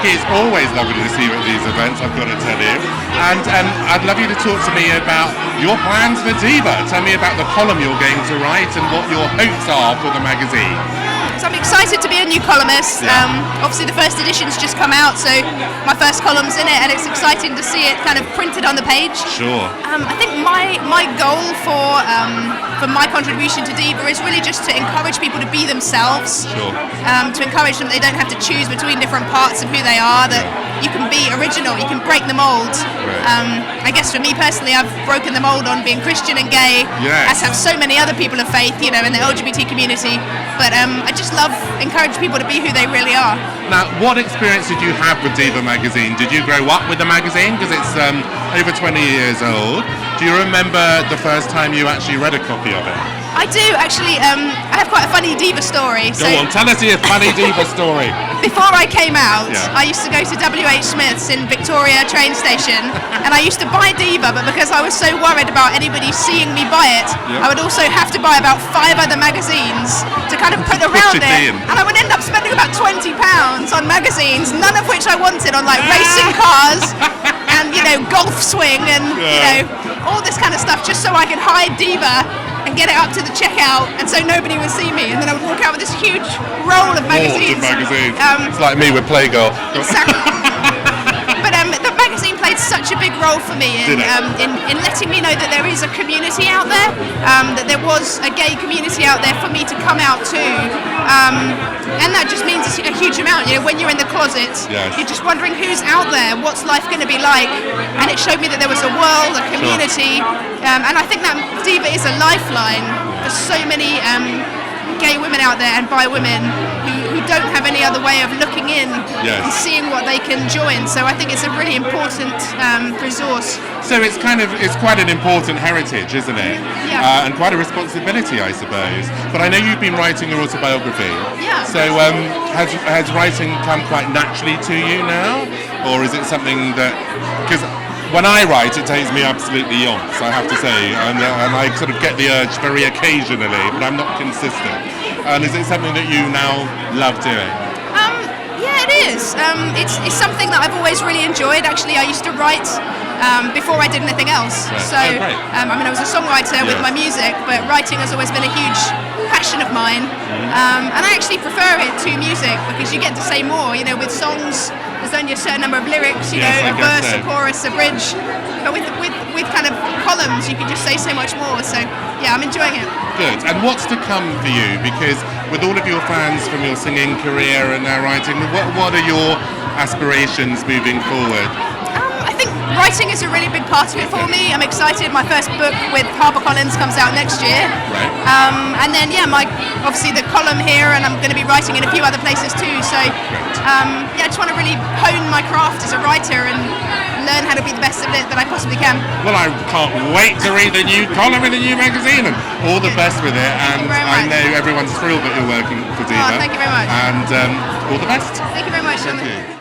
Vicky, it's always lovely to see you at these events, I've got to tell you. And I'd love you to talk to me about your plans for DIVA. Tell me about the column you're going to write and what your hopes are for the magazine. So I'm excited to be a new columnist. Obviously the first edition's just come out, so my first column's in it, and it's exciting to see it kind of printed on the page. Sure. I think my goal for my contribution to DIVA is really just to encourage people to be themselves. Sure. To encourage them, they don't have to choose between different parts of who they are, that you can be original, you can break the mold. Right. I guess for me personally, I've broken the mold on being Christian and gay, as have so many other people of faith, in the LGBT community. But I just love encouraging people to be who they really are. Now, what experience did you have with DIVA magazine? Did you grow up with the magazine? Because it's over 20 years old. Do you remember the first time you actually read a copy of it? I do, actually. I have quite a funny DIVA story. Go on, tell us your funny DIVA story. Before I came out, I used to go to W.H. Smith's in Victoria train station, and I used to buy DIVA, but because I was so worried about anybody seeing me buy it, I would also have to buy about 5 other magazines to kind of put around it, and I would end up spending about £20 on magazines, none of which I wanted, on like racing cars and golf swing and all this kind of stuff, just so I could hide DIVA and get it up to the checkout, and so nobody would see me, and then I would walk out with this huge roll of magazines. It's like me with Playgirl. Exactly. But the magazine played such a big role for me in letting me know that there is a community out there, that there was a gay community out there for me to come out to, and that just means a huge amount. When you're in the closet, you're just wondering who's out there, what's life going to be like, and it showed me that there was a world, a community, and I think that DIVA is a lifeline for so many gay women out there and bi women who don't have any other way of looking in and seeing what they can join. So I think it's a really important resource. So it's quite an important heritage, isn't it? Yeah. And quite a responsibility, I suppose. But I know you've been writing your autobiography. Yeah. So has writing come quite naturally to you now, or is it something that because when I write, it takes me absolutely yonks, I have to say, and I sort of get the urge very occasionally, but I'm not consistent. And is it something that you now love doing? Yeah, it is. It's something that I've always really enjoyed. Actually, I used to write before I did anything else. Right. So, I was a songwriter with my music, but writing has always been a huge passion of mine. And I actually prefer it to music because you get to say more. With songs, there's only a certain number of lyrics, a verse, a chorus, a bridge. But with kind of columns, you can just say so much more. So, yeah, I'm enjoying it. Good. And what's to come for you? Because with all of your fans from your singing career and now writing, what are your aspirations moving forward? I think writing is a really big part of it for me. I'm excited. My first book with HarperCollins comes out next year. Right. And then, obviously the column here, and I'm going to be writing in a few other places too. So, I just want to really hone my craft as a writer and learn how to be the best at it that I possibly can. Well, I can't wait to read the new column in the new magazine, and all the best with it. And I know everyone's thrilled that you're working for DIVA. Oh, thank you very much. And all the best. Thank you very much, Jonathan.